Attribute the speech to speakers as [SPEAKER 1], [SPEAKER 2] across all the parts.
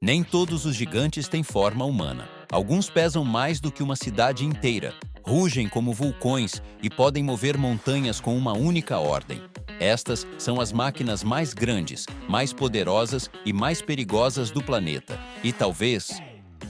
[SPEAKER 1] Nem todos os gigantes têm forma humana. Alguns pesam mais do que uma cidade inteira, rugem como vulcões e podem mover montanhas com uma única ordem. Estas são as máquinas mais grandes, mais poderosas e mais perigosas do planeta. E talvez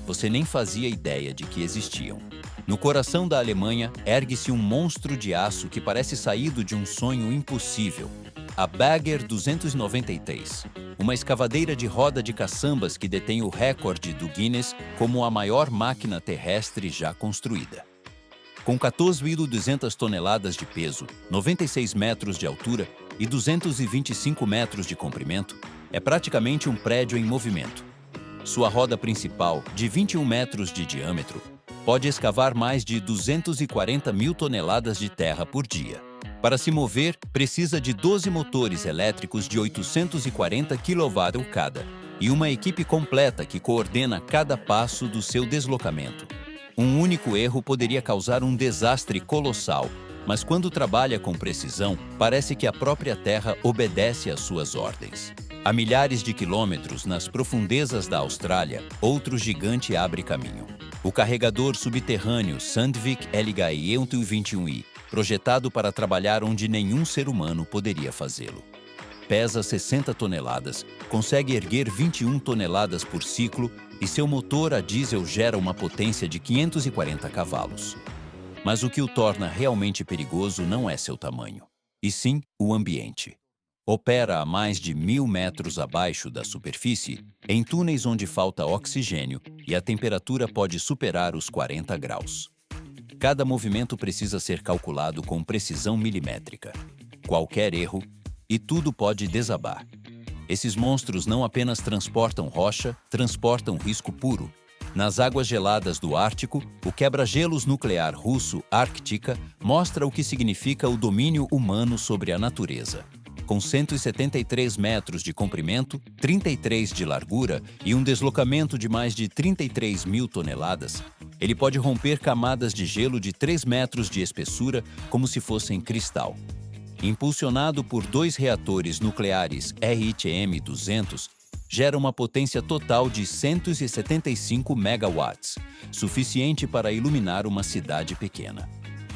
[SPEAKER 1] você nem fazia ideia de que existiam. No coração da Alemanha, ergue-se um monstro de aço que parece saído de um sonho impossível. A Bagger 293, uma escavadeira de roda de caçambas que detém o recorde do Guinness como a maior máquina terrestre já construída. Com 14.200 toneladas de peso, 96 metros de altura e 225 metros de comprimento, é praticamente um prédio em movimento. Sua roda principal, de 21 metros de diâmetro, pode escavar mais de 240 mil toneladas de terra por dia. Para se mover, precisa de 12 motores elétricos de 840 kW cada e uma equipe completa que coordena cada passo do seu deslocamento. Um único erro poderia causar um desastre colossal, mas quando trabalha com precisão, parece que a própria Terra obedece às suas ordens. A milhares de quilômetros nas profundezas da Austrália, outro gigante abre caminho. O carregador subterrâneo Sandvik LHI 121i, projetado para trabalhar onde nenhum ser humano poderia fazê-lo. Pesa 60 toneladas, consegue erguer 21 toneladas por ciclo e seu motor a diesel gera uma potência de 540 cavalos. Mas o que o torna realmente perigoso não é seu tamanho, e sim o ambiente. Opera a mais de 1.000 metros abaixo da superfície, em túneis onde falta oxigênio e a temperatura pode superar os 40 graus. Cada movimento precisa ser calculado com precisão milimétrica. Qualquer erro, e tudo pode desabar. Esses monstros não apenas transportam rocha, transportam risco puro. Nas águas geladas do Ártico, o quebra-gelos nuclear russo Arktika mostra o que significa o domínio humano sobre a natureza. Com 173 metros de comprimento, 33 de largura e um deslocamento de mais de 33 mil toneladas, ele pode romper camadas de gelo de 3 metros de espessura como se fossem cristal. Impulsionado por 2 reatores nucleares RTM-200, gera uma potência total de 175 megawatts, suficiente para iluminar uma cidade pequena.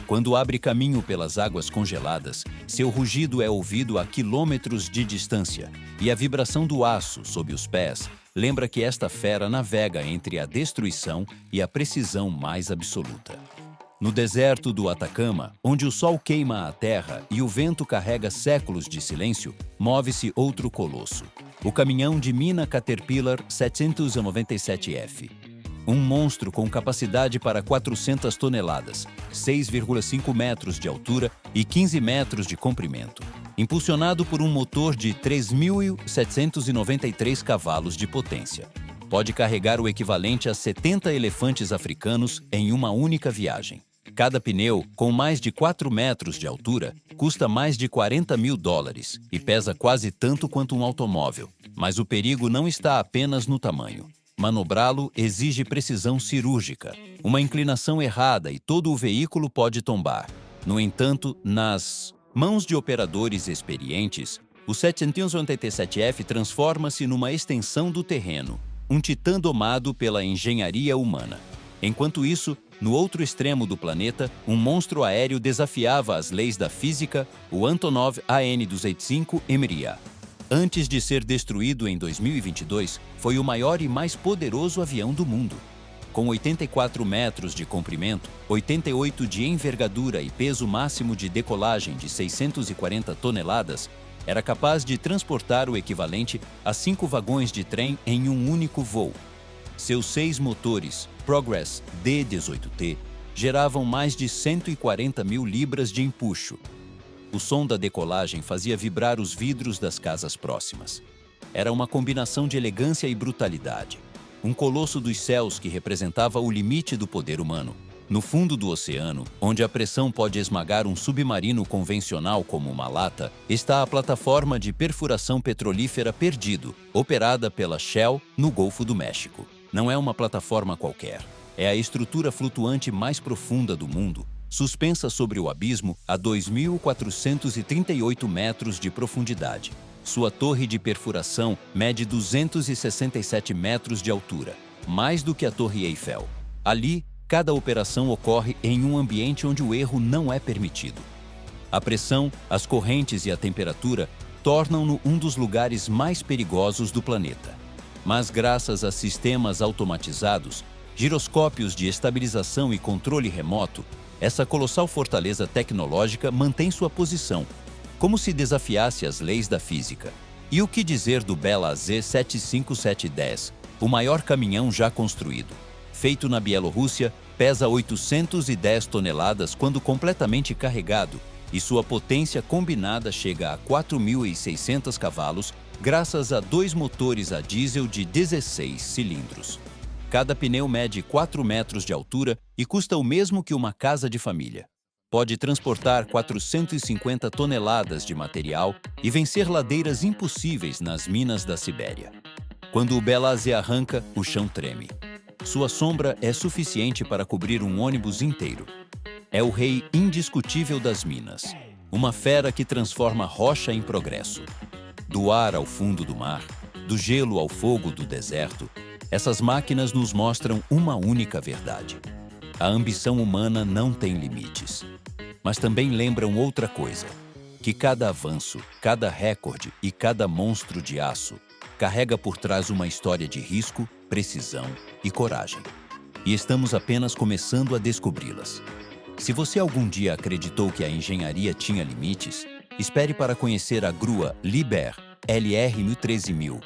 [SPEAKER 1] Quando abre caminho pelas águas congeladas, seu rugido é ouvido a quilômetros de distância, e a vibração do aço sob os pés lembra que esta fera navega entre a destruição e a precisão mais absoluta. No deserto do Atacama, onde o sol queima a terra e o vento carrega séculos de silêncio, move-se outro colosso, o caminhão de mina Caterpillar 797F. Um monstro com capacidade para 400 toneladas, 6,5 metros de altura e 15 metros de comprimento. Impulsionado por um motor de 3.793 cavalos de potência. Pode carregar o equivalente a 70 elefantes africanos em uma única viagem. Cada pneu, com mais de 4 metros de altura, custa mais de $40 mil e pesa quase tanto quanto um automóvel. Mas o perigo não está apenas no tamanho. Manobrá-lo exige precisão cirúrgica. Uma inclinação errada e todo o veículo pode tombar. No entanto, nas mãos de operadores experientes, o 787F transforma-se numa extensão do terreno, um titã domado pela engenharia humana. Enquanto isso, no outro extremo do planeta, um monstro aéreo desafiava as leis da física, o Antonov AN-285 Mriya. Antes de ser destruído em 2022, foi o maior e mais poderoso avião do mundo. Com 84 metros de comprimento, 88 de envergadura e peso máximo de decolagem de 640 toneladas, era capaz de transportar o equivalente a 5 vagões de trem em um único voo. Seus 6 motores, Progress D-18T, geravam mais de 140 mil libras de empuxo. O som da decolagem fazia vibrar os vidros das casas próximas. Era uma combinação de elegância e brutalidade. Um colosso dos céus que representava o limite do poder humano. No fundo do oceano, onde a pressão pode esmagar um submarino convencional como uma lata, está a plataforma de perfuração petrolífera Perdido, operada pela Shell no Golfo do México. Não é uma plataforma qualquer. É a estrutura flutuante mais profunda do mundo, suspensa sobre o abismo a 2.438 metros de profundidade. Sua torre de perfuração mede 267 metros de altura, mais do que a Torre Eiffel. Ali, cada operação ocorre em um ambiente onde o erro não é permitido. A pressão, as correntes e a temperatura tornam-no um dos lugares mais perigosos do planeta. Mas graças a sistemas automatizados, giroscópios de estabilização e controle remoto, essa colossal fortaleza tecnológica mantém sua posição, como se desafiasse as leis da física. E o que dizer do Bela Z75710, o maior caminhão já construído? Feito na Bielorrússia, pesa 810 toneladas quando completamente carregado, e sua potência combinada chega a 4.600 cavalos, graças a 2 motores a diesel de 16 cilindros. Cada pneu mede 4 metros de altura e custa o mesmo que uma casa de família. Pode transportar 450 toneladas de material e vencer ladeiras impossíveis nas minas da Sibéria. Quando o Bela Z arranca, o chão treme. Sua sombra é suficiente para cobrir um ônibus inteiro. É o rei indiscutível das minas, uma fera que transforma rocha em progresso. Do ar ao fundo do mar, do gelo ao fogo do deserto, essas máquinas nos mostram uma única verdade. A ambição humana não tem limites. Mas também lembram outra coisa, que cada avanço, cada recorde e cada monstro de aço carrega por trás uma história de risco, precisão e coragem. E estamos apenas começando a descobri-las. Se você algum dia acreditou que a engenharia tinha limites, espere para conhecer a grua Liebherr LR13000,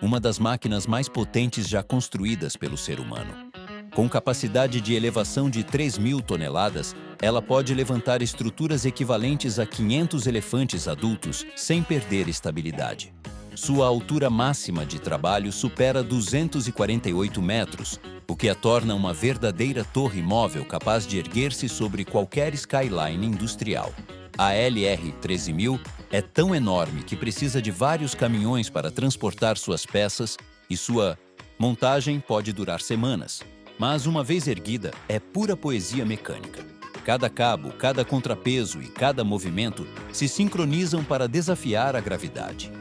[SPEAKER 1] uma das máquinas mais potentes já construídas pelo ser humano. Com capacidade de elevação de 3.000 toneladas, ela pode levantar estruturas equivalentes a 500 elefantes adultos sem perder estabilidade. Sua altura máxima de trabalho supera 248 metros, o que a torna uma verdadeira torre móvel capaz de erguer-se sobre qualquer skyline industrial. A LR13000 é tão enorme que precisa de vários caminhões para transportar suas peças e sua montagem pode durar semanas. Mas uma vez erguida, é pura poesia mecânica. Cada cabo, cada contrapeso e cada movimento se sincronizam para desafiar a gravidade.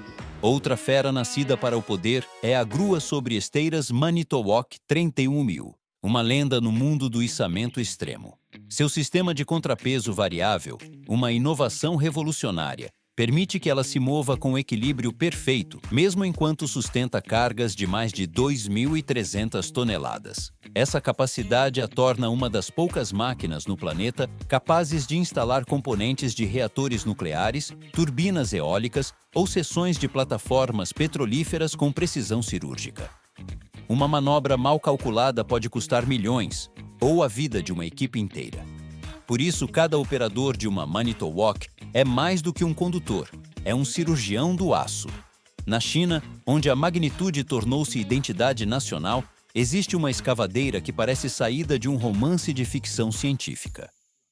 [SPEAKER 1] Outra fera nascida para o poder é a grua sobre esteiras Manitowoc 31000, uma lenda no mundo do içamento extremo. Seu sistema de contrapeso variável, uma inovação revolucionária, permite que ela se mova com equilíbrio perfeito, mesmo enquanto sustenta cargas de mais de 2.300 toneladas. Essa capacidade a torna uma das poucas máquinas no planeta capazes de instalar componentes de reatores nucleares, turbinas eólicas ou seções de plataformas petrolíferas com precisão cirúrgica. Uma manobra mal calculada pode custar milhões, ou a vida de uma equipe inteira. Por isso, cada operador de uma Manitowoc é mais do que um condutor, é um cirurgião do aço. Na China, onde a magnitude tornou-se identidade nacional, existe uma escavadeira que parece saída de um romance de ficção científica.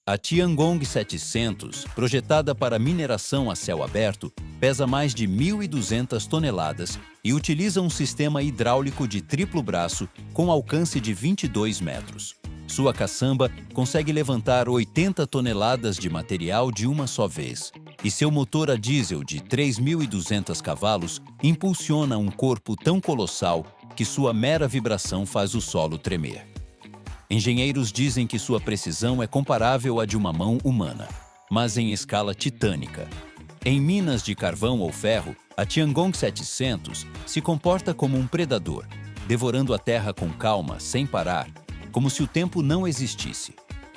[SPEAKER 1] A Tiangong 700, projetada para mineração a céu aberto, pesa mais de 1.200 toneladas e utiliza um sistema hidráulico de triplo braço com alcance de 22 metros. Sua caçamba consegue levantar 80 toneladas de material de uma só vez, e seu motor a diesel de 3.200 cavalos impulsiona um corpo tão colossal que sua mera vibração faz o solo tremer. Engenheiros dizem que sua precisão é comparável à de uma mão humana, mas em escala titânica. Em minas de carvão ou ferro, a Tiangong 700 se comporta como um predador, devorando a terra com calma, sem parar, como se o tempo não existisse.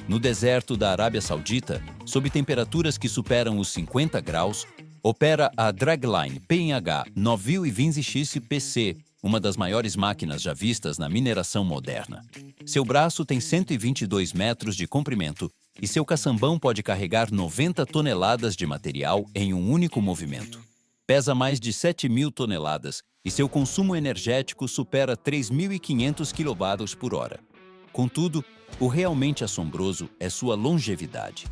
[SPEAKER 1] No deserto da Arábia Saudita, sob temperaturas que superam os 50 graus, opera a Dragline PNH 9020X-PC, uma das maiores máquinas já vistas na mineração moderna. Seu braço tem 122 metros de comprimento e seu caçambão pode carregar 90 toneladas de material em um único movimento. Pesa mais de 7.000 toneladas e seu consumo energético supera 3.500 kWh. Contudo, o realmente assombroso é sua longevidade.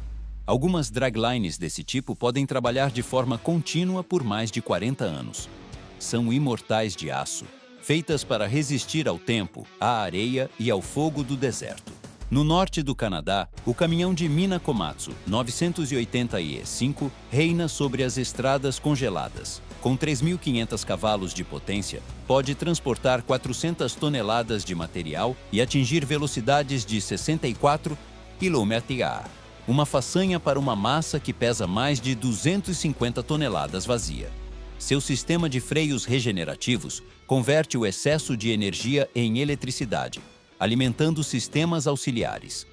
[SPEAKER 1] Algumas draglines desse tipo podem trabalhar de forma contínua por mais de 40 anos. São imortais de aço, feitas para resistir ao tempo, à areia e ao fogo do deserto. No norte do Canadá, o caminhão de Mina Komatsu 980E5 reina sobre as estradas congeladas. Com 3.500 cavalos de potência, pode transportar 400 toneladas de material e atingir velocidades de 64 km/h. Uma façanha para uma massa que pesa mais de 250 toneladas vazia. Seu sistema de freios regenerativos converte o excesso de energia em eletricidade, alimentando sistemas auxiliares.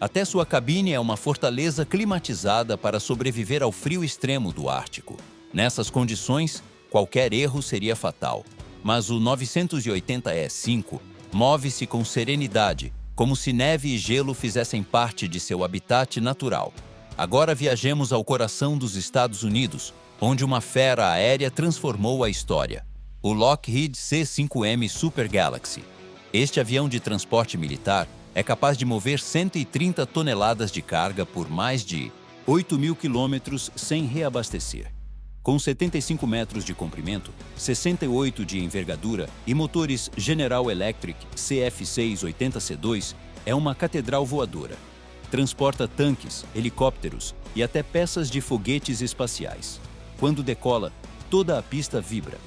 [SPEAKER 1] Até sua cabine é uma fortaleza climatizada para sobreviver ao frio extremo do Ártico. Nessas condições, qualquer erro seria fatal. Mas o 980E5 move-se com serenidade, como se neve e gelo fizessem parte de seu habitat natural. Agora viajemos ao coração dos Estados Unidos, onde uma fera aérea transformou a história. O Lockheed C-5M Super Galaxy. Este avião de transporte militar é capaz de mover 130 toneladas de carga por mais de 8.000 quilômetros sem reabastecer. Com 75 metros de comprimento, 68 de envergadura e motores General Electric CF680C2, é uma catedral voadora. Transporta tanques, helicópteros e até peças de foguetes espaciais. Quando decola, toda a pista vibra.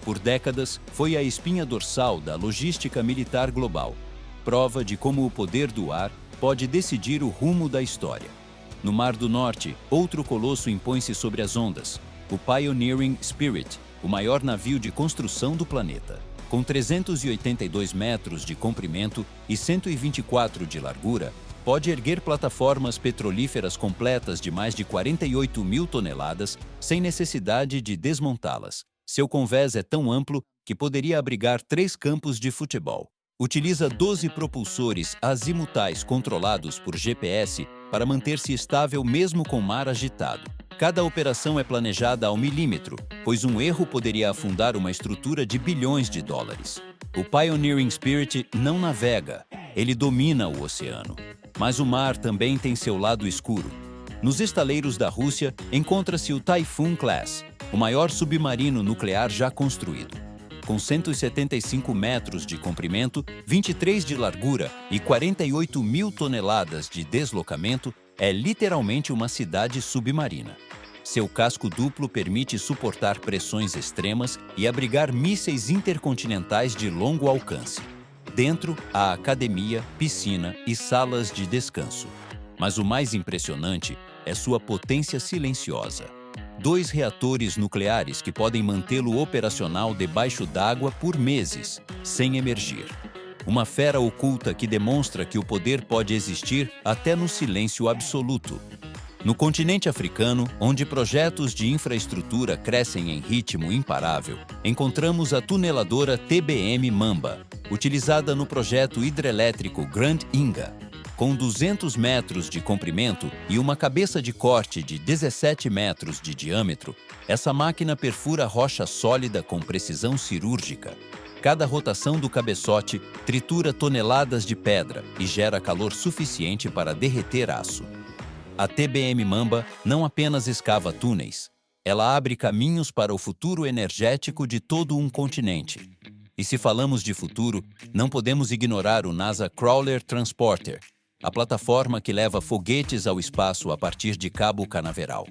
[SPEAKER 1] Por décadas, foi a espinha dorsal da logística militar global, prova de como o poder do ar pode decidir o rumo da história. No Mar do Norte, outro colosso impõe-se sobre as ondas, o Pioneering Spirit, o maior navio de construção do planeta. Com 382 metros de comprimento e 124 de largura, pode erguer plataformas petrolíferas completas de mais de 48.000 toneladas sem necessidade de desmontá-las. Seu convés é tão amplo que poderia abrigar 3 campos de futebol. Utiliza 12 propulsores azimutais controlados por GPS para manter-se estável mesmo com mar agitado. Cada operação é planejada ao milímetro, pois um erro poderia afundar uma estrutura de bilhões de dólares. O Pioneering Spirit não navega, ele domina o oceano. Mas o mar também tem seu lado escuro. Nos estaleiros da Rússia encontra-se o Typhoon Class, o maior submarino nuclear já construído. Com 175 metros de comprimento, 23 de largura e 48.000 toneladas de deslocamento, é literalmente uma cidade submarina. Seu casco duplo permite suportar pressões extremas e abrigar mísseis intercontinentais de longo alcance. Dentro, há academia, piscina e salas de descanso. Mas o mais impressionante é sua potência silenciosa. 2 reatores nucleares que podem mantê-lo operacional debaixo d'água por meses, sem emergir. Uma fera oculta que demonstra que o poder pode existir até no silêncio absoluto. No continente africano, onde projetos de infraestrutura crescem em ritmo imparável, encontramos a tuneladora TBM Mamba, utilizada no projeto hidrelétrico Grand Inga. Com 200 metros de comprimento e uma cabeça de corte de 17 metros de diâmetro, essa máquina perfura rocha sólida com precisão cirúrgica. Cada rotação do cabeçote tritura toneladas de pedra e gera calor suficiente para derreter aço. A TBM Mamba não apenas escava túneis, ela abre caminhos para o futuro energético de todo um continente. E se falamos de futuro, não podemos ignorar o NASA Crawler Transporter, a plataforma que leva foguetes ao espaço a partir de Cabo Canaveral.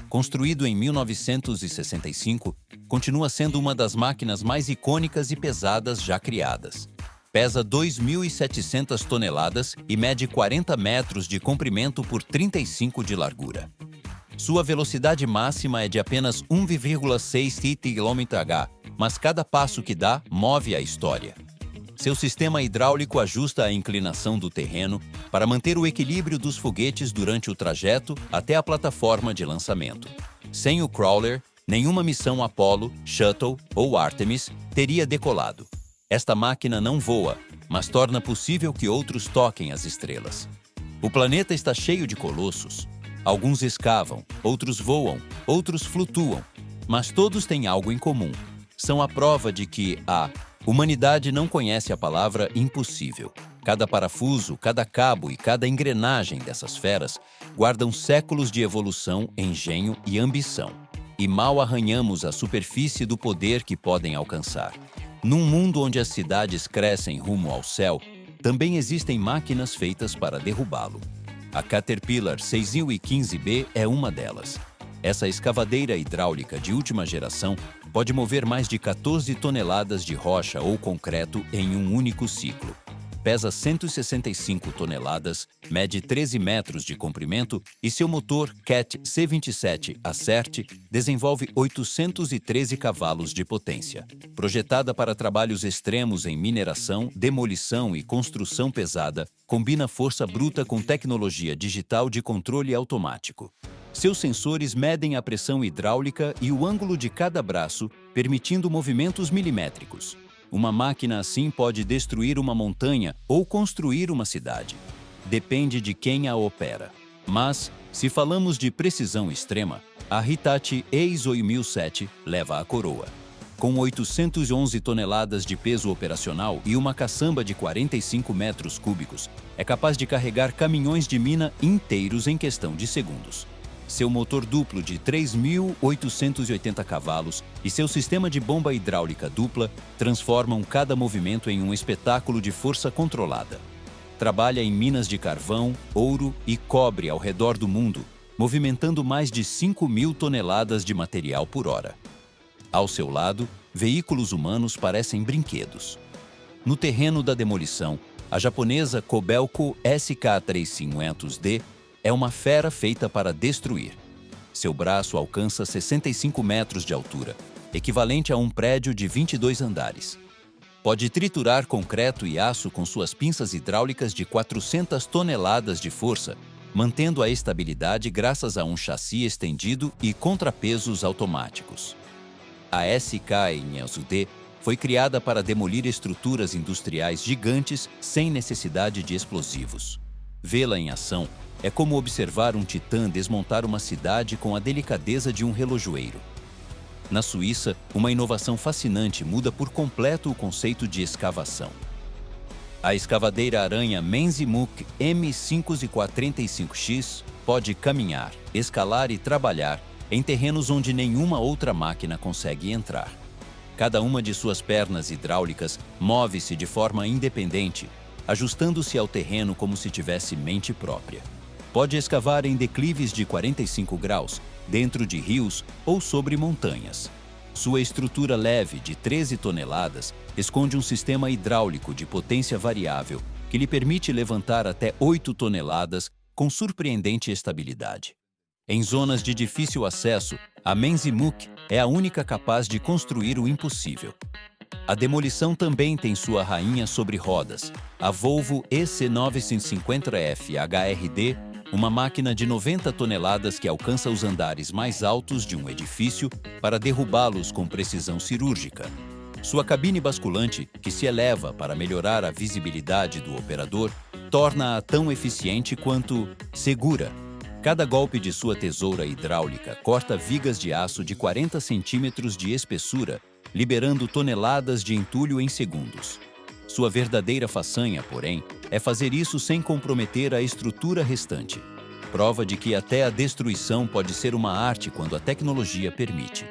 [SPEAKER 1] Construído em 1965, continua sendo uma das máquinas mais icônicas e pesadas já criadas. Pesa 2.700 toneladas e mede 40 metros de comprimento por 35 de largura. Sua velocidade máxima é de apenas 1,6 km/h, mas cada passo que dá move a história. Seu sistema hidráulico ajusta a inclinação do terreno para manter o equilíbrio dos foguetes durante o trajeto até a plataforma de lançamento. Sem o Crawler, nenhuma missão Apollo, Shuttle ou Artemis teria decolado. Esta máquina não voa, mas torna possível que outros toquem as estrelas. O planeta está cheio de colossos. Alguns escavam, outros voam, outros flutuam, mas todos têm algo em comum. São a prova de que a humanidade não conhece a palavra impossível. Cada parafuso, cada cabo e cada engrenagem dessas feras guardam séculos de evolução, engenho e ambição. E mal arranhamos a superfície do poder que podem alcançar. Num mundo onde as cidades crescem rumo ao céu, Também existem máquinas feitas para derrubá-lo. A Caterpillar 6015B é uma delas. Essa escavadeira hidráulica de última geração pode mover mais de 14 toneladas de rocha ou concreto em um único ciclo. Pesa 165 toneladas, mede 13 metros de comprimento e seu motor Cat C27 Acert desenvolve 813 cavalos de potência. Projetada para trabalhos extremos em mineração, demolição e construção pesada, combina força bruta com tecnologia digital de controle automático. Seus sensores medem a pressão hidráulica e o ângulo de cada braço, permitindo movimentos milimétricos. Uma máquina assim pode destruir uma montanha ou construir uma cidade. Depende de quem a opera. Mas, se falamos de precisão extrema, a Hitachi Eizou 1007 leva a coroa. Com 811 toneladas de peso operacional e uma caçamba de 45 metros cúbicos, é capaz de carregar caminhões de mina inteiros em questão de segundos. Seu motor duplo de 3.880 cavalos e seu sistema de bomba hidráulica dupla transformam cada movimento em um espetáculo de força controlada. Trabalha em minas de carvão, ouro e cobre ao redor do mundo, movimentando mais de 5.000 toneladas de material por hora. Ao seu lado, veículos humanos parecem brinquedos. No terreno da demolição, a japonesa Kobelco SK350D é uma fera feita para destruir. Seu braço alcança 65 metros de altura, equivalente a um prédio de 22 andares. Pode triturar concreto e aço com suas pinças hidráulicas de 400 toneladas de força, mantendo a estabilidade graças a um chassi estendido e contrapesos automáticos. A SK350D foi criada para demolir estruturas industriais gigantes sem necessidade de explosivos. Vê-la em ação é como observar um titã desmontar uma cidade com a delicadeza de um relojoeiro. Na Suíça, uma inovação fascinante muda por completo o conceito de escavação. A escavadeira aranha Menzimuk M535X pode caminhar, escalar e trabalhar em terrenos onde nenhuma outra máquina consegue entrar. Cada uma de suas pernas hidráulicas move-se de forma independente, ajustando-se ao terreno como se tivesse mente própria. Pode escavar em declives de 45 graus, dentro de rios ou sobre montanhas. Sua estrutura leve, de 13 toneladas, esconde um sistema hidráulico de potência variável que lhe permite levantar até 8 toneladas com surpreendente estabilidade. Em zonas de difícil acesso, a Menzimuk é a única capaz de construir o impossível. A demolição também tem sua rainha sobre rodas, a Volvo EC950F HRD, uma máquina de 90 toneladas que alcança os andares mais altos de um edifício para derrubá-los com precisão cirúrgica. Sua cabine basculante, que se eleva para melhorar a visibilidade do operador, torna-a tão eficiente quanto segura. Cada golpe de sua tesoura hidráulica corta vigas de aço de 40 centímetros de espessura, liberando toneladas de entulho em segundos. Sua verdadeira façanha, porém, é fazer isso sem comprometer a estrutura restante. Prova de que até a destruição pode ser uma arte quando a tecnologia permite.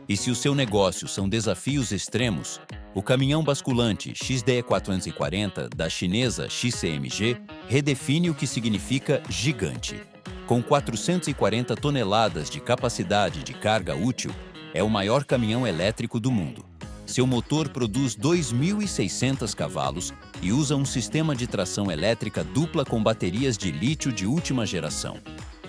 [SPEAKER 1] E se o seu negócio são desafios extremos, o caminhão basculante XD440 da chinesa XCMG redefine o que significa gigante. Com 440 toneladas de capacidade de carga útil, é o maior caminhão elétrico do mundo. Seu motor produz 2.600 cavalos e usa um sistema de tração elétrica dupla com baterias de lítio de última geração.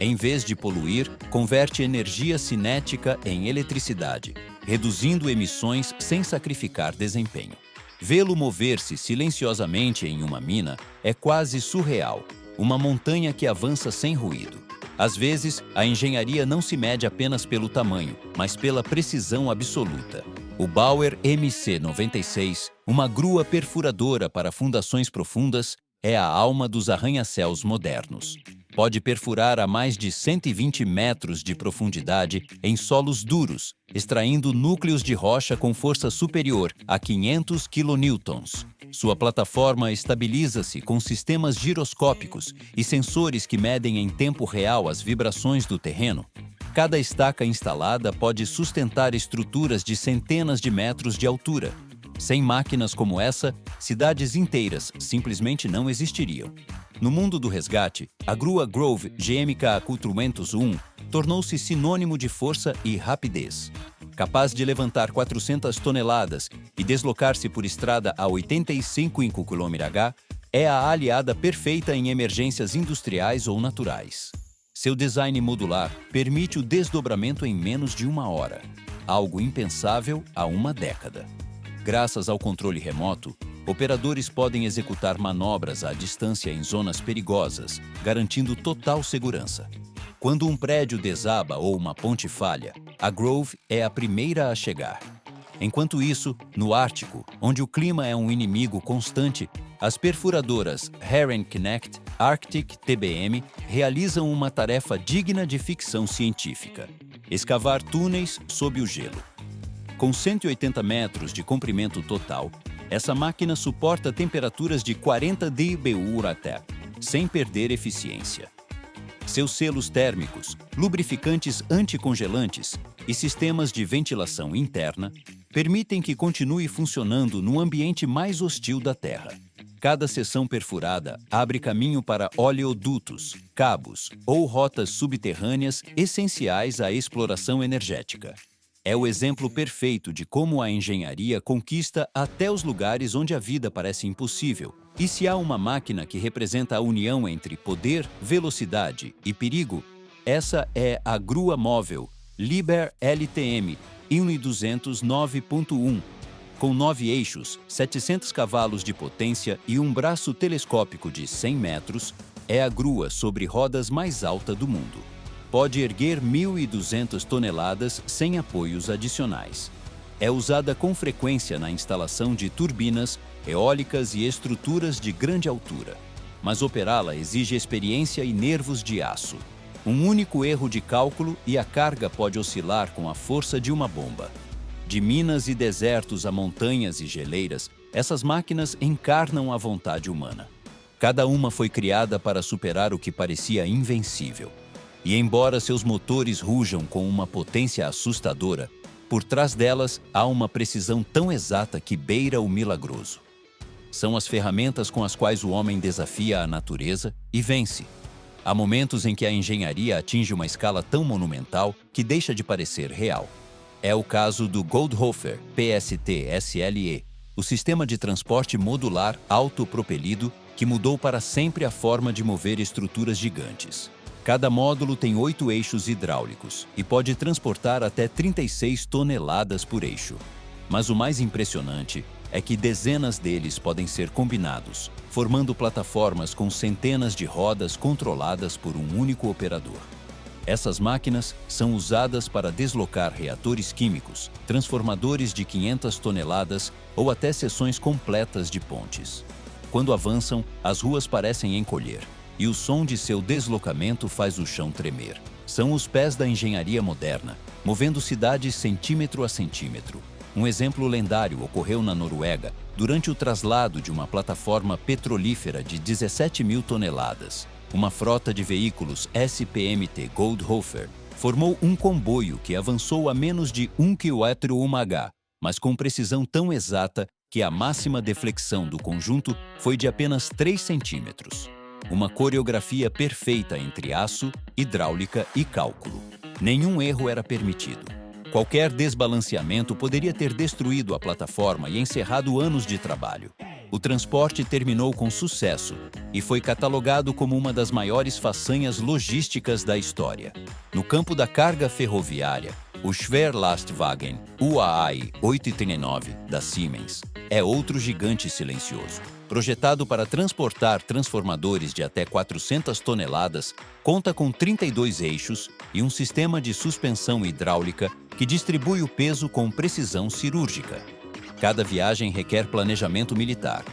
[SPEAKER 1] Em vez de poluir, converte energia cinética em eletricidade, reduzindo emissões sem sacrificar desempenho. Vê-lo mover-se silenciosamente em uma mina é quase surreal, uma montanha que avança sem ruído. Às vezes, a engenharia não se mede apenas pelo tamanho, mas pela precisão absoluta. O Bauer MC96, uma grua perfuradora para fundações profundas, é a alma dos arranha-céus modernos. Pode perfurar a mais de 120 metros de profundidade em solos duros, extraindo núcleos de rocha com força superior a 500 kN. Sua plataforma estabiliza-se com sistemas giroscópicos e sensores que medem em tempo real as vibrações do terreno. Cada estaca instalada pode sustentar estruturas de centenas de metros de altura. Sem máquinas como essa, cidades inteiras simplesmente não existiriam. No mundo do resgate, a grua Grove GMK Acultrumentos 1 tornou-se sinônimo de força e rapidez. Capaz de levantar 400 toneladas e deslocar-se por estrada a 85 km/h, é a aliada perfeita em emergências industriais ou naturais. Seu design modular permite o desdobramento em menos de uma hora, algo impensável há uma década. Graças ao controle remoto, operadores podem executar manobras à distância em zonas perigosas, garantindo total segurança. Quando um prédio desaba ou uma ponte falha, a Grove é a primeira a chegar. Enquanto isso, no Ártico, onde o clima é um inimigo constante, as perfuradoras Heron Knecht Arctic TBM realizam uma tarefa digna de ficção científica: escavar túneis sob o gelo. Com 180 metros de comprimento total, essa máquina suporta temperaturas de 40 dBu até, sem perder eficiência. Seus selos térmicos, lubrificantes anticongelantes e sistemas de ventilação interna permitem que continue funcionando no ambiente mais hostil da Terra. Cada seção perfurada abre caminho para oleodutos, cabos ou rotas subterrâneas essenciais à exploração energética. É o exemplo perfeito de como a engenharia conquista até os lugares onde a vida parece impossível. E se há uma máquina que representa a união entre poder, velocidade e perigo, essa é a grua móvel Liebherr LTM 1200 9.1. Com 9 eixos, 700 cavalos de potência e um braço telescópico de 100 metros, é a grua sobre rodas mais alta do mundo. Pode erguer 1.200 toneladas sem apoios adicionais. É usada com frequência na instalação de turbinas, eólicas e estruturas de grande altura. Mas operá-la exige experiência e nervos de aço. Um único erro de cálculo e a carga pode oscilar com a força de uma bomba. De minas e desertos a montanhas e geleiras, essas máquinas encarnam a vontade humana. Cada uma foi criada para superar o que parecia invencível. E embora seus motores rujam com uma potência assustadora, por trás delas há uma precisão tão exata que beira o milagroso. São as ferramentas com as quais o homem desafia a natureza e vence. Há momentos em que a engenharia atinge uma escala tão monumental que deixa de parecer real. É o caso do Goldhofer PST-SLE, o sistema de transporte modular autopropelido que mudou para sempre a forma de mover estruturas gigantes. Cada módulo tem 8 eixos hidráulicos e pode transportar até 36 toneladas por eixo. Mas o mais impressionante é que dezenas deles podem ser combinados, formando plataformas com centenas de rodas controladas por um único operador. Essas máquinas são usadas para deslocar reatores químicos, transformadores de 500 toneladas ou até seções completas de pontes. Quando avançam, as ruas parecem encolher, e o som de seu deslocamento faz o chão tremer. São os pés da engenharia moderna, movendo cidades centímetro a centímetro. Um exemplo lendário ocorreu na Noruega durante o traslado de uma plataforma petrolífera de 17.000 toneladas. Uma frota de veículos SPMT Goldhofer formou um comboio que avançou a menos de 1 km/h, mas com precisão tão exata que a máxima deflexão do conjunto foi de apenas 3 centímetros. Uma coreografia perfeita entre aço, hidráulica e cálculo. Nenhum erro era permitido. Qualquer desbalanceamento poderia ter destruído a plataforma e encerrado anos de trabalho. O transporte terminou com sucesso e foi catalogado como uma das maiores façanhas logísticas da história. No campo da carga ferroviária, o Schwerlastwagen UAI 839 da Siemens é outro gigante silencioso. Projetado para transportar transformadores de até 400 toneladas, conta com 32 eixos e um sistema de suspensão hidráulica que distribui o peso com precisão cirúrgica. Cada viagem requer planejamento militar.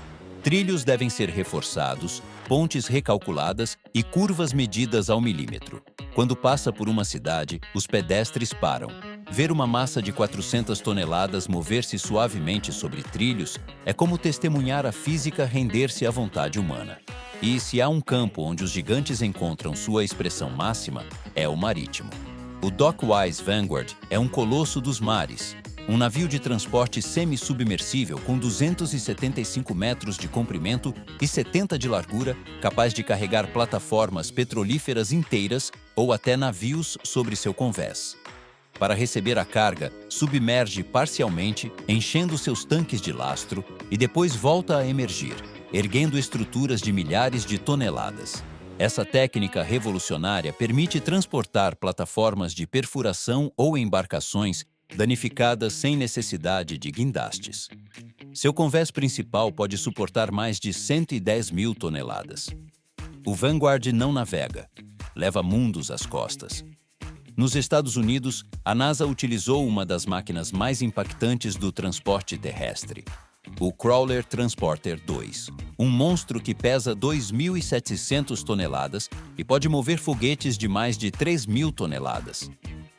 [SPEAKER 1] Trilhos devem ser reforçados, pontes recalculadas e curvas medidas ao milímetro. Quando passa por uma cidade, os pedestres param. Ver uma massa de 400 toneladas mover-se suavemente sobre trilhos é como testemunhar a física render-se à vontade humana. E se há um campo onde os gigantes encontram sua expressão máxima, é o marítimo. O Dockwise Vanguard é um colosso dos mares. um navio de transporte semi-submersível com 275 metros de comprimento e 70 de largura, capaz de carregar plataformas petrolíferas inteiras ou até navios sobre seu convés. Para receber a carga, submerge parcialmente, enchendo seus tanques de lastro e depois volta a emergir, erguendo estruturas de milhares de toneladas. Essa técnica revolucionária permite transportar plataformas de perfuração ou embarcações danificadas sem necessidade de guindastes. Seu convés principal pode suportar mais de 110 mil toneladas. O Vanguard não navega, leva mundos às costas. Nos Estados Unidos, a NASA utilizou uma das máquinas mais impactantes do transporte terrestre, o Crawler Transporter 2, um monstro que pesa 2.700 toneladas e pode mover foguetes de mais de 3.000 toneladas.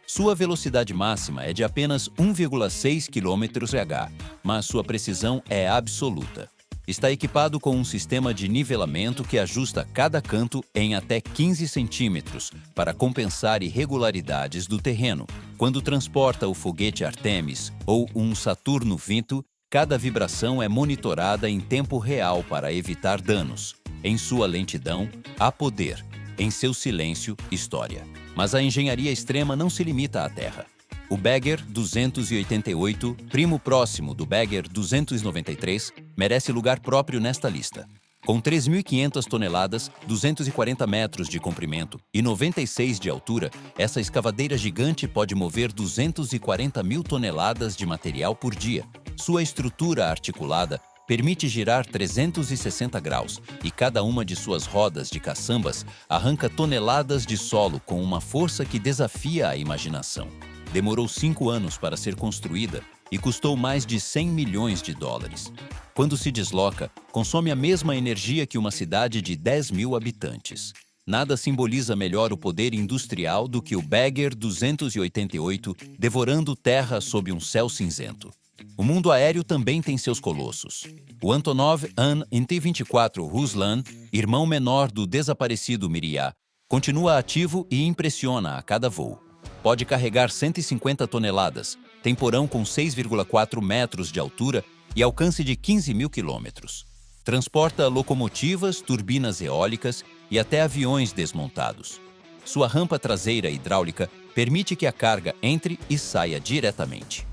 [SPEAKER 1] Sua velocidade máxima é de apenas 1,6 km/h, mas sua precisão é absoluta. Está equipado com um sistema de nivelamento que ajusta cada canto em até 15 centímetros para compensar irregularidades do terreno. Quando transporta o foguete Artemis ou um Saturno V, cada vibração é monitorada em tempo real para evitar danos. Em sua lentidão, há poder. Em seu silêncio, história. Mas a engenharia extrema não se limita à Terra. O Bagger 288, primo próximo do Bagger 293, merece lugar próprio nesta lista. Com 3.500 toneladas, 240 metros de comprimento e 96 de altura, essa escavadeira gigante pode mover 240 mil toneladas de material por dia. Sua estrutura articulada permite girar 360 graus e cada uma de suas rodas de caçambas arranca toneladas de solo com uma força que desafia a imaginação. Demorou 5 anos para ser construída e custou mais de 100 milhões de dólares. Quando se desloca, consome a mesma energia que uma cidade de 10 mil habitantes. Nada simboliza melhor o poder industrial do que o Bagger 288 devorando terra sob um céu cinzento. O mundo aéreo também tem seus colossos. O Antonov An-NT-24 Ruslan, irmão menor do desaparecido Miriá, continua ativo e impressiona a cada voo. Pode carregar 150 toneladas, tem porão com 6,4 metros de altura e alcance de 15 mil quilômetros. Transporta locomotivas, turbinas eólicas e até aviões desmontados. Sua rampa traseira hidráulica permite que a carga entre e saia diretamente.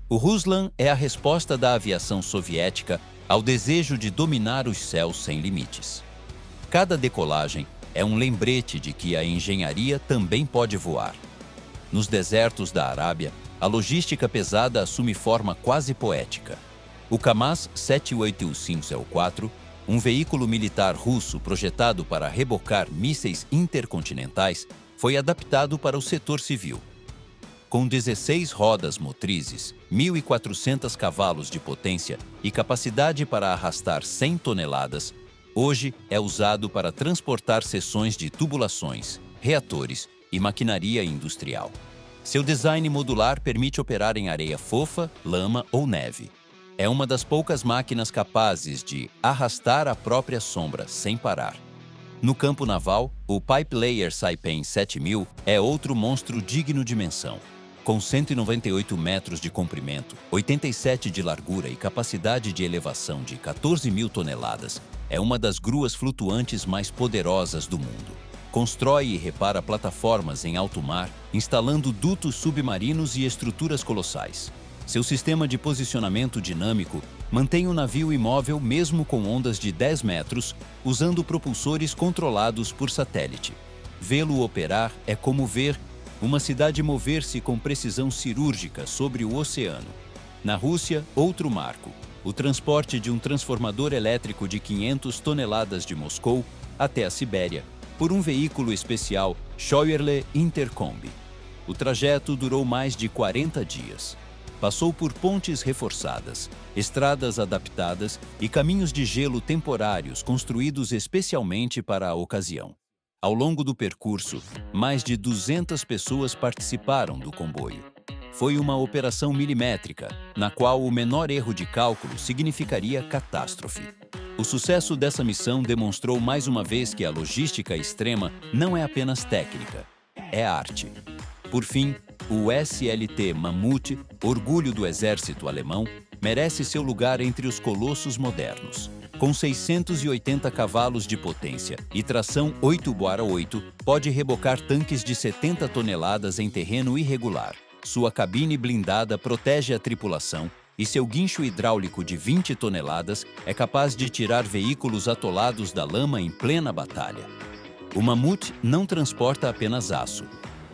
[SPEAKER 1] O Ruslan é a resposta da aviação soviética ao desejo de dominar os céus sem limites. Cada decolagem é um lembrete de que a engenharia também pode voar. Nos desertos da Arábia, a logística pesada assume forma quase poética. O Kamaz 785L4, um veículo militar russo projetado para rebocar mísseis intercontinentais, foi adaptado para o setor civil. Com 16 rodas motrizes, 1.400 cavalos de potência e capacidade para arrastar 100 toneladas, hoje é usado para transportar seções de tubulações, reatores e maquinaria industrial. Seu design modular permite operar em areia fofa, lama ou neve. É uma das poucas máquinas capazes de arrastar a própria sombra sem parar. No campo naval, o Pipelayer Saipan 7000 é outro monstro digno de menção. Com 198 metros de comprimento, 87 de largura e capacidade de elevação de 14 mil toneladas, é uma das gruas flutuantes mais poderosas do mundo. Constrói e repara plataformas em alto mar, instalando dutos submarinos e estruturas colossais. Seu sistema de posicionamento dinâmico mantém o navio imóvel mesmo com ondas de 10 metros, usando propulsores controlados por satélite. Vê-lo operar é como ver uma cidade mover-se com precisão cirúrgica sobre o oceano. Na Rússia, outro marco: o transporte de um transformador elétrico de 500 toneladas de Moscou até a Sibéria, por um veículo especial Scheuerle Intercombi. O trajeto durou mais de 40 dias. Passou por pontes reforçadas, estradas adaptadas e caminhos de gelo temporários construídos especialmente para a ocasião. Ao longo do percurso, mais de 200 pessoas participaram do comboio. Foi uma operação milimétrica, na qual o menor erro de cálculo significaria catástrofe. O sucesso dessa missão demonstrou mais uma vez que a logística extrema não é apenas técnica, é arte. Por fim, o SLT Mammoet, orgulho do exército alemão, merece seu lugar entre os colossos modernos. Com 680 cavalos de potência e tração 8x8, pode rebocar tanques de 70 toneladas em terreno irregular. Sua cabine blindada protege a tripulação e seu guincho hidráulico de 20 toneladas é capaz de tirar veículos atolados da lama em plena batalha. O Mammoet não transporta apenas aço.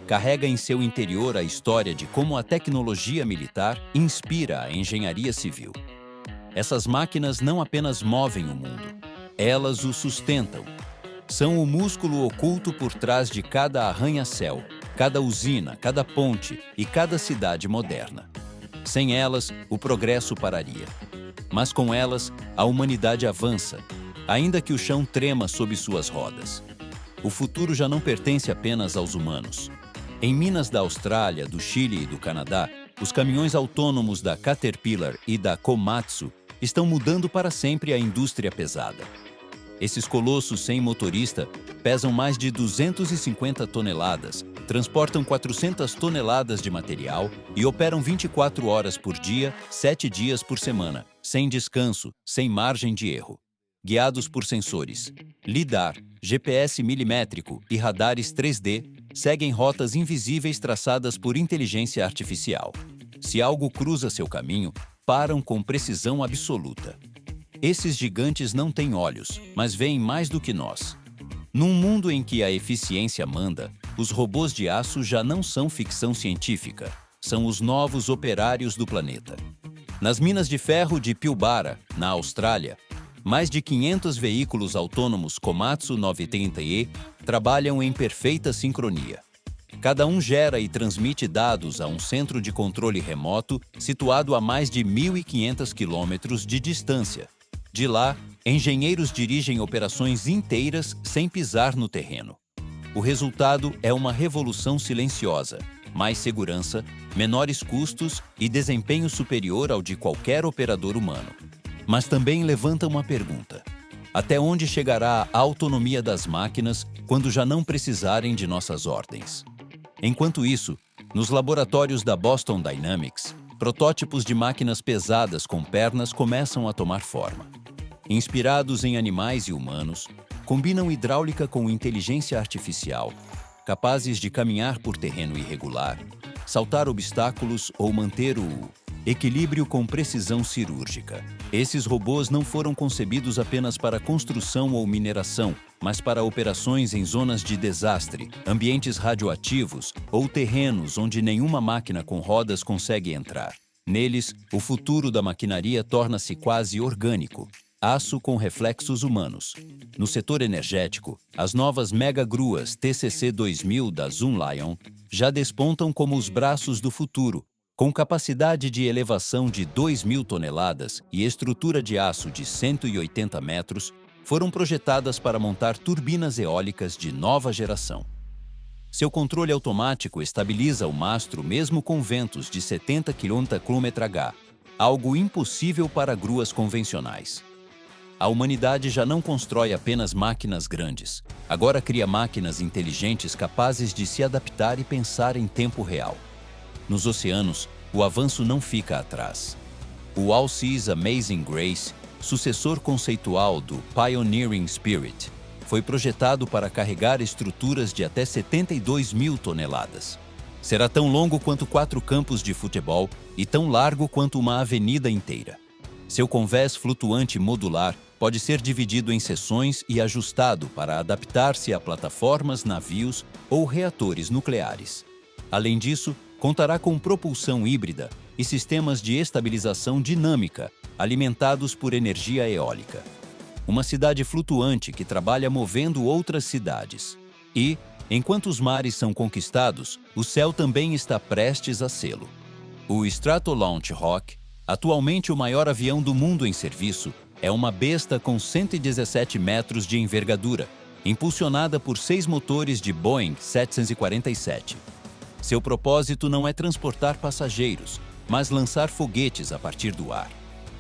[SPEAKER 1] Carrega em seu interior a história de como a tecnologia militar inspira a engenharia civil. Essas máquinas não apenas movem o mundo, elas o sustentam. São o músculo oculto por trás de cada arranha-céu, cada usina, cada ponte e cada cidade moderna. Sem elas, o progresso pararia. Mas com elas, a humanidade avança, ainda que o chão trema sob suas rodas. O futuro já não pertence apenas aos humanos. Em minas da Austrália, do Chile e do Canadá, os caminhões autônomos da Caterpillar e da Komatsu estão mudando para sempre a indústria pesada. Esses colossos sem motorista pesam mais de 250 toneladas, transportam 400 toneladas de material e operam 24 horas por dia, 7 dias por semana, sem descanso, sem margem de erro. Guiados por sensores, lidar, GPS milimétrico e radares 3D, seguem rotas invisíveis traçadas por inteligência artificial. Se algo cruza seu caminho, param com precisão absoluta. Esses gigantes não têm olhos, mas veem mais do que nós. Num mundo em que a eficiência manda, os robôs de aço já não são ficção científica, são os novos operários do planeta. Nas minas de ferro de Pilbara, na Austrália, mais de 500 veículos autônomos Komatsu 930E trabalham em perfeita sincronia. Cada um gera e transmite dados a um centro de controle remoto situado a mais de 1.500 quilômetros de distância. De lá, engenheiros dirigem operações inteiras sem pisar no terreno. O resultado é uma revolução silenciosa, mais segurança, menores custos e desempenho superior ao de qualquer operador humano. Mas também levanta uma pergunta: até onde chegará a autonomia das máquinas quando já não precisarem de nossas ordens? Enquanto isso, nos laboratórios da Boston Dynamics, protótipos de máquinas pesadas com pernas começam a tomar forma. Inspirados em animais e humanos, combinam hidráulica com inteligência artificial, capazes de caminhar por terreno irregular, saltar obstáculos ou manter o equilíbrio com precisão cirúrgica. Esses robôs não foram concebidos apenas para construção ou mineração, mas para operações em zonas de desastre, ambientes radioativos ou terrenos onde nenhuma máquina com rodas consegue entrar. Neles, o futuro da maquinaria torna-se quase orgânico. Aço com reflexos humanos. No setor energético, as novas mega-gruas TCC 2000 da Zoomlion já despontam como os braços do futuro, com capacidade de elevação de 2.000 toneladas e estrutura de aço de 180 metros, foram projetadas para montar turbinas eólicas de nova geração. Seu controle automático estabiliza o mastro mesmo com ventos de 70 km/h, algo impossível para gruas convencionais. A humanidade já não constrói apenas máquinas grandes, agora cria máquinas inteligentes capazes de se adaptar e pensar em tempo real. Nos oceanos, o avanço não fica atrás. O All Seas Amazing Grace, sucessor conceitual do Pioneering Spirit, foi projetado para carregar estruturas de até 72.000 toneladas. Será tão longo quanto 4 campos de futebol e tão largo quanto uma avenida inteira. Seu convés flutuante modular pode ser dividido em seções e ajustado para adaptar-se a plataformas, navios ou reatores nucleares. Além disso, contará com propulsão híbrida e sistemas de estabilização dinâmica, alimentados por energia eólica. Uma cidade flutuante que trabalha movendo outras cidades. E, enquanto os mares são conquistados, o céu também está prestes a sê-lo. O Stratolaunch Hawk, atualmente o maior avião do mundo em serviço, é uma besta com 117 metros de envergadura, impulsionada por 6 motores de Boeing 747. Seu propósito não é transportar passageiros, mas lançar foguetes a partir do ar.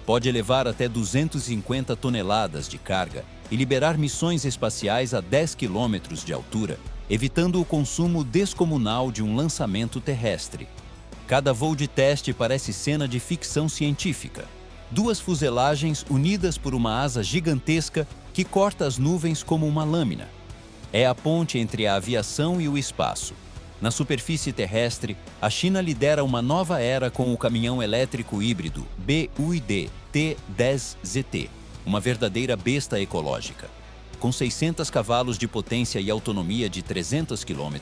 [SPEAKER 1] Pode levar até 250 toneladas de carga e liberar missões espaciais a 10 quilômetros de altura, evitando o consumo descomunal de um lançamento terrestre. Cada voo de teste parece cena de ficção científica. Duas fuselagens unidas por uma asa gigantesca que corta as nuvens como uma lâmina. É a ponte entre a aviação e o espaço. Na superfície terrestre, a China lidera uma nova era com o caminhão elétrico híbrido BYD T10ZT, uma verdadeira besta ecológica. Com 600 cavalos de potência e autonomia de 300 km,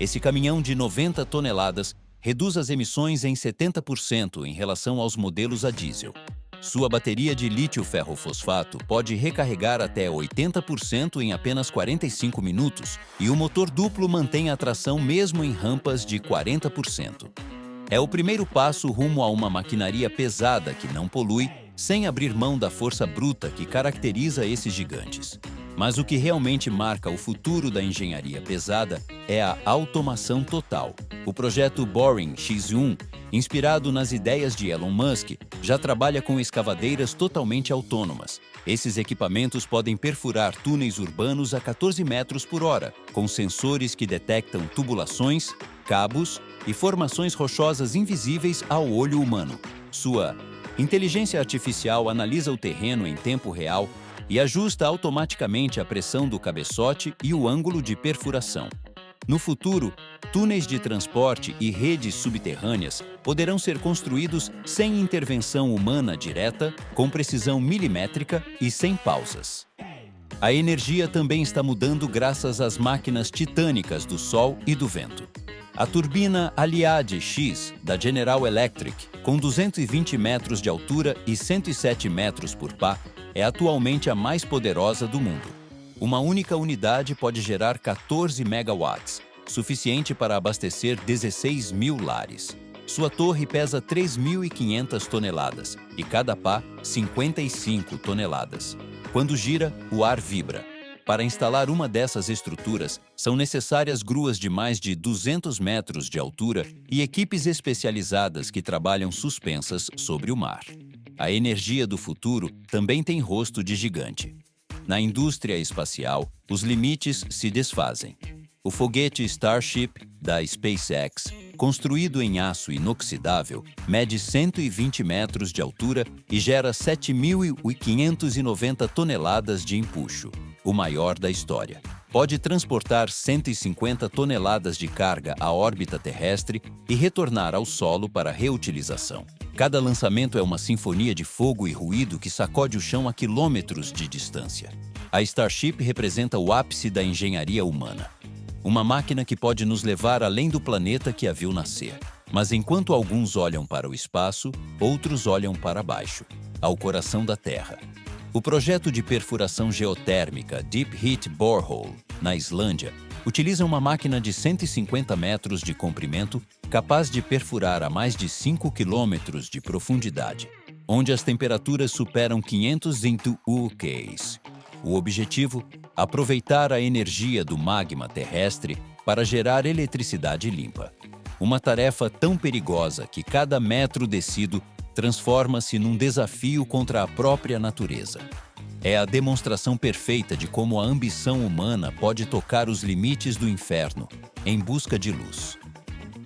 [SPEAKER 1] esse caminhão de 90 toneladas reduz as emissões em 70% em relação aos modelos a diesel. Sua bateria de lítio-ferro-fosfato pode recarregar até 80% em apenas 45 minutos e o motor duplo mantém a tração mesmo em rampas de 40%. É o primeiro passo rumo a uma maquinaria pesada que não polui, sem abrir mão da força bruta que caracteriza esses gigantes. Mas o que realmente marca o futuro da engenharia pesada é a automação total. O projeto Boring X1, inspirado nas ideias de Elon Musk, já trabalha com escavadeiras totalmente autônomas. Esses equipamentos podem perfurar túneis urbanos a 14 metros por hora, com sensores que detectam tubulações, cabos e formações rochosas invisíveis ao olho humano. Sua inteligência artificial analisa o terreno em tempo real e ajusta automaticamente a pressão do cabeçote e o ângulo de perfuração. No futuro, túneis de transporte e redes subterrâneas poderão ser construídos sem intervenção humana direta, com precisão milimétrica e sem pausas. A energia também está mudando graças às máquinas titânicas do Sol e do vento. A turbina Aliade X, da General Electric, com 220 metros de altura e 107 metros por pá, é atualmente a mais poderosa do mundo. Uma única unidade pode gerar 14 megawatts, suficiente para abastecer 16 mil lares. Sua torre pesa 3.500 toneladas e cada pá 55 toneladas. Quando gira, o ar vibra. Para instalar uma dessas estruturas, são necessárias gruas de mais de 200 metros de altura e equipes especializadas que trabalham suspensas sobre o mar. A energia do futuro também tem rosto de gigante. Na indústria espacial, os limites se desfazem. O foguete Starship, da SpaceX, construído em aço inoxidável, mede 120 metros de altura e gera 7.590 toneladas de empuxo, o maior da história. Pode transportar 150 toneladas de carga à órbita terrestre e retornar ao solo para reutilização. Cada lançamento é uma sinfonia de fogo e ruído que sacode o chão a quilômetros de distância. A Starship representa o ápice da engenharia humana. Uma máquina que pode nos levar além do planeta que a viu nascer. Mas enquanto alguns olham para o espaço, outros olham para baixo, ao coração da Terra. O projeto de perfuração geotérmica Deep Heat Borehole, na Islândia, utiliza uma máquina de 150 metros de comprimento capaz de perfurar a mais de 5 quilômetros de profundidade, onde as temperaturas superam 500 UKs. O objetivo? Aproveitar a energia do magma terrestre para gerar eletricidade limpa. Uma tarefa tão perigosa que cada metro descido transforma-se num desafio contra a própria natureza. É a demonstração perfeita de como a ambição humana pode tocar os limites do inferno em busca de luz.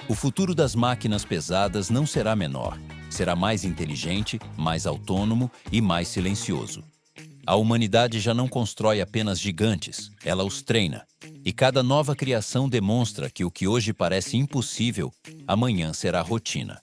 [SPEAKER 1] O futuro das máquinas pesadas não será menor, será mais inteligente, mais autônomo e mais silencioso. A humanidade já não constrói apenas gigantes, ela os treina. E cada nova criação demonstra que o que hoje parece impossível, amanhã será rotina.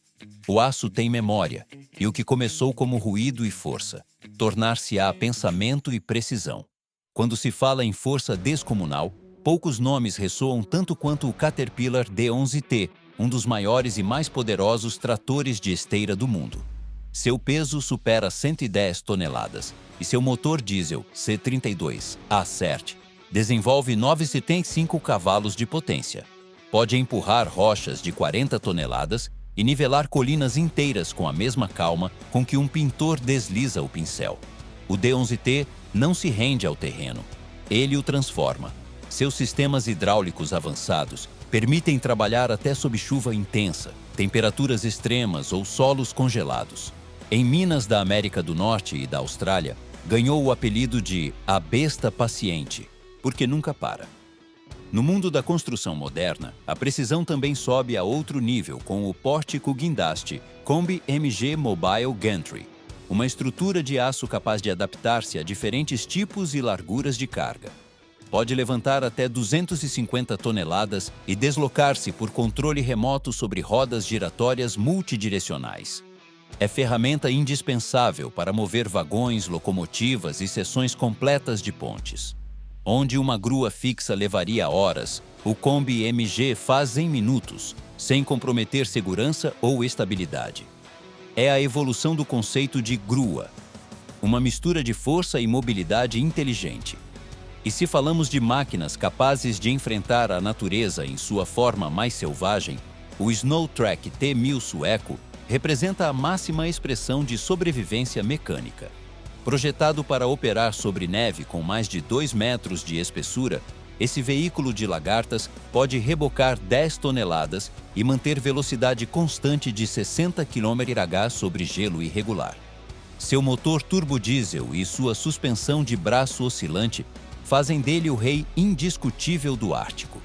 [SPEAKER 1] O aço tem memória, e o que começou como ruído e força, tornar-se-á pensamento e precisão. Quando se fala em força descomunal, poucos nomes ressoam tanto quanto o Caterpillar D11T, um dos maiores e mais poderosos tratores de esteira do mundo. Seu peso supera 110 toneladas e seu motor diesel C32 Acert desenvolve 975 cavalos de potência. Pode empurrar rochas de 40 toneladas e nivelar colinas inteiras com a mesma calma com que um pintor desliza o pincel. O D11T não se rende ao terreno, ele o transforma. Seus sistemas hidráulicos avançados permitem trabalhar até sob chuva intensa, temperaturas extremas ou solos congelados. Em minas da América do Norte e da Austrália, ganhou o apelido de a besta paciente, porque nunca para. No mundo da construção moderna, a precisão também sobe a outro nível com o pórtico guindaste Combi MG Mobile Gantry, uma estrutura de aço capaz de adaptar-se a diferentes tipos e larguras de carga. Pode levantar até 250 toneladas e deslocar-se por controle remoto sobre rodas giratórias multidirecionais. É ferramenta indispensável para mover vagões, locomotivas e seções completas de pontes. Onde uma grua fixa levaria horas, o Combi MG faz em minutos, sem comprometer segurança ou estabilidade. É a evolução do conceito de grua, uma mistura de força e mobilidade inteligente. E se falamos de máquinas capazes de enfrentar a natureza em sua forma mais selvagem, o Snowtrack T1000 sueco representa a máxima expressão de sobrevivência mecânica. Projetado para operar sobre neve com mais de 2 metros de espessura, esse veículo de lagartas pode rebocar 10 toneladas e manter velocidade constante de 60 km/h sobre gelo irregular. Seu motor turbodiesel e sua suspensão de braço oscilante fazem dele o rei indiscutível do Ártico.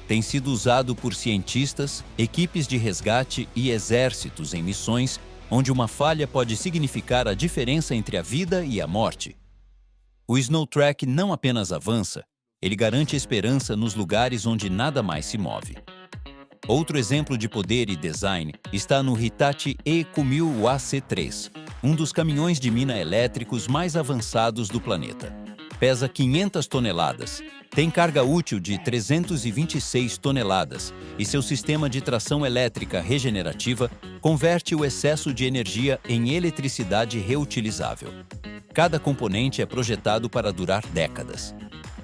[SPEAKER 1] Tem sido usado por cientistas, equipes de resgate e exércitos em missões onde uma falha pode significar a diferença entre a vida e a morte. O Snowtrack não apenas avança, ele garante esperança nos lugares onde nada mais se move. Outro exemplo de poder e design está no Hitachi E-1000 AC3, um dos caminhões de mina elétricos mais avançados do planeta. Pesa 500 toneladas, tem carga útil de 326 toneladas e seu sistema de tração elétrica regenerativa converte o excesso de energia em eletricidade reutilizável. Cada componente é projetado para durar décadas.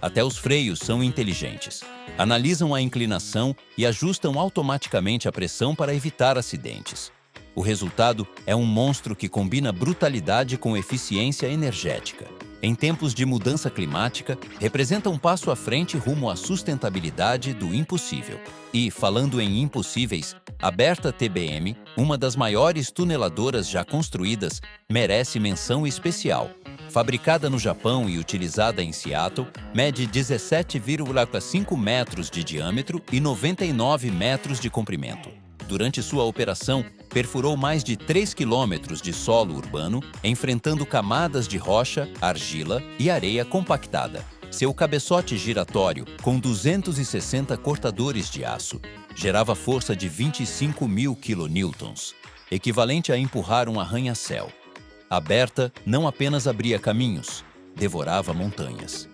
[SPEAKER 1] Até os freios são inteligentes. Analisam a inclinação e ajustam automaticamente a pressão para evitar acidentes. O resultado é um monstro que combina brutalidade com eficiência energética. Em tempos de mudança climática, representa um passo à frente rumo à sustentabilidade do impossível. E, falando em impossíveis, a Berta TBM, uma das maiores tuneladoras já construídas, merece menção especial. Fabricada no Japão e utilizada em Seattle, mede 17,5 metros de diâmetro e 99 metros de comprimento. Durante sua operação, perfurou mais de 3 quilômetros de solo urbano, enfrentando camadas de rocha, argila e areia compactada. Seu cabeçote giratório, com 260 cortadores de aço, gerava força de 25.000 kN, equivalente a empurrar um arranha-céu. A Berta não apenas abria caminhos, devorava montanhas.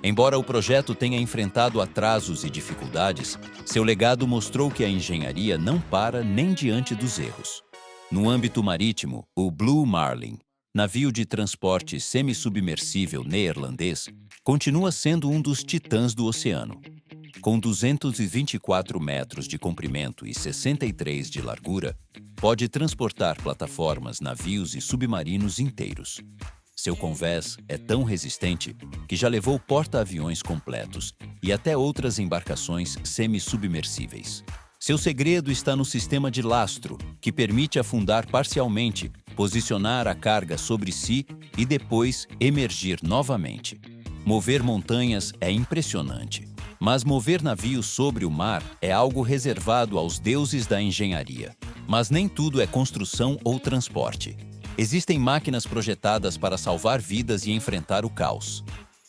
[SPEAKER 1] Embora o projeto tenha enfrentado atrasos e dificuldades, seu legado mostrou que a engenharia não para nem diante dos erros. No âmbito marítimo, o Blue Marlin, navio de transporte semi-submersível neerlandês, continua sendo um dos titãs do oceano. Com 224 metros de comprimento e 63 de largura, pode transportar plataformas, navios e submarinos inteiros. Seu convés é tão resistente que já levou porta-aviões completos e até outras embarcações semi-submersíveis. Seu segredo está no sistema de lastro, que permite afundar parcialmente, posicionar a carga sobre si e depois emergir novamente. Mover montanhas é impressionante, mas mover navios sobre o mar é algo reservado aos deuses da engenharia. Mas nem tudo é construção ou transporte. Existem máquinas projetadas para salvar vidas e enfrentar o caos.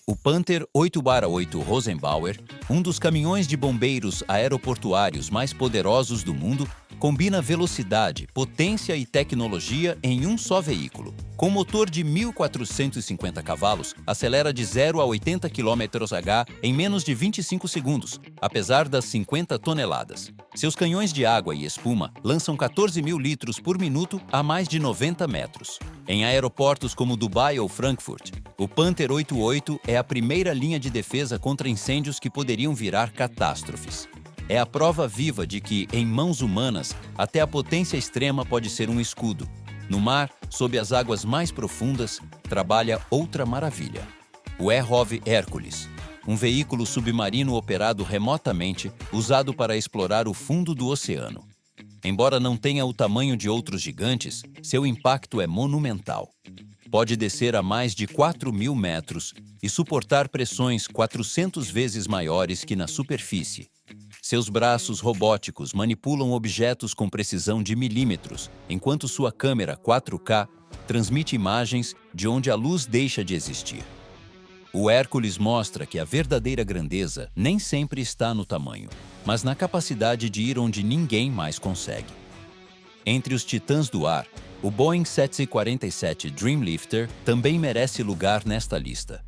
[SPEAKER 1] O Panther 8x8 Rosenbauer, um dos caminhões de bombeiros aeroportuários mais poderosos do mundo, combina velocidade, potência e tecnologia em um só veículo. Com motor de 1.450 cavalos, acelera de 0 a 80 km/h em menos de 25 segundos, apesar das 50 toneladas. Seus canhões de água e espuma lançam 14.000 litros por minuto a mais de 90 metros. Em aeroportos como Dubai ou Frankfurt, o Panther 88 é a primeira linha de defesa contra incêndios que poderiam virar catástrofes. É a prova viva de que, em mãos humanas, até a potência extrema pode ser um escudo. No mar, sob as águas mais profundas, trabalha outra maravilha. O ROV Hércules, um veículo submarino operado remotamente, usado para explorar o fundo do oceano. Embora não tenha o tamanho de outros gigantes, seu impacto é monumental. Pode descer a mais de 4.000 metros e suportar pressões 400 vezes maiores que na superfície. Seus braços robóticos manipulam objetos com precisão de milímetros, enquanto sua câmera 4K transmite imagens de onde a luz deixa de existir. O Hércules mostra que a verdadeira grandeza nem sempre está no tamanho, mas na capacidade de ir onde ninguém mais consegue. Entre os titãs do ar, o Boeing 747 Dreamlifter também merece lugar nesta lista.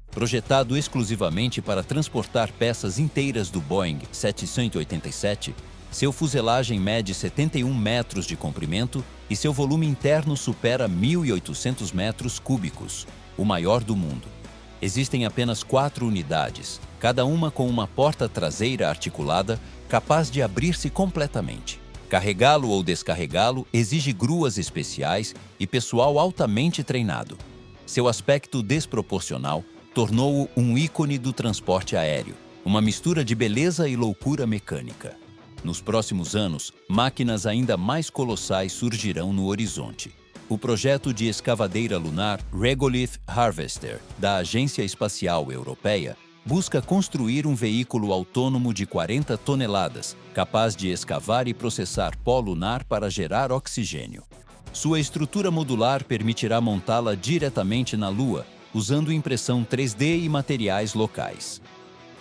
[SPEAKER 1] Projetado exclusivamente para transportar peças inteiras do Boeing 787, seu fuselagem mede 71 metros de comprimento e seu volume interno supera 1.800 metros cúbicos, o maior do mundo. Existem apenas 4 unidades, cada uma com uma porta traseira articulada capaz de abrir-se completamente. Carregá-lo ou descarregá-lo exige gruas especiais e pessoal altamente treinado. Seu aspecto desproporcional tornou-o um ícone do transporte aéreo, uma mistura de beleza e loucura mecânica. Nos próximos anos, máquinas ainda mais colossais surgirão no horizonte. O projeto de escavadeira lunar Regolith Harvester, da Agência Espacial Europeia, busca construir um veículo autônomo de 40 toneladas, capaz de escavar e processar pó lunar para gerar oxigênio. Sua estrutura modular permitirá montá-la diretamente na Lua, usando impressão 3D e materiais locais.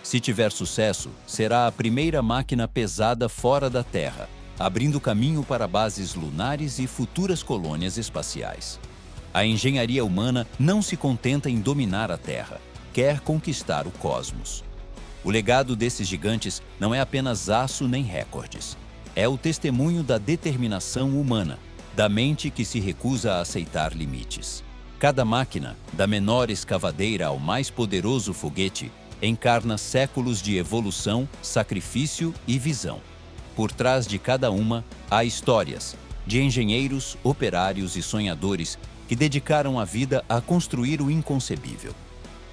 [SPEAKER 1] Se tiver sucesso, será a primeira máquina pesada fora da Terra, abrindo caminho para bases lunares e futuras colônias espaciais. A engenharia humana não se contenta em dominar a Terra, quer conquistar o cosmos. O legado desses gigantes não é apenas aço nem recordes. É o testemunho da determinação humana, da mente que se recusa a aceitar limites. Cada máquina, da menor escavadeira ao mais poderoso foguete, encarna séculos de evolução, sacrifício e visão. Por trás de cada uma, há histórias de engenheiros, operários e sonhadores que dedicaram a vida a construir o inconcebível.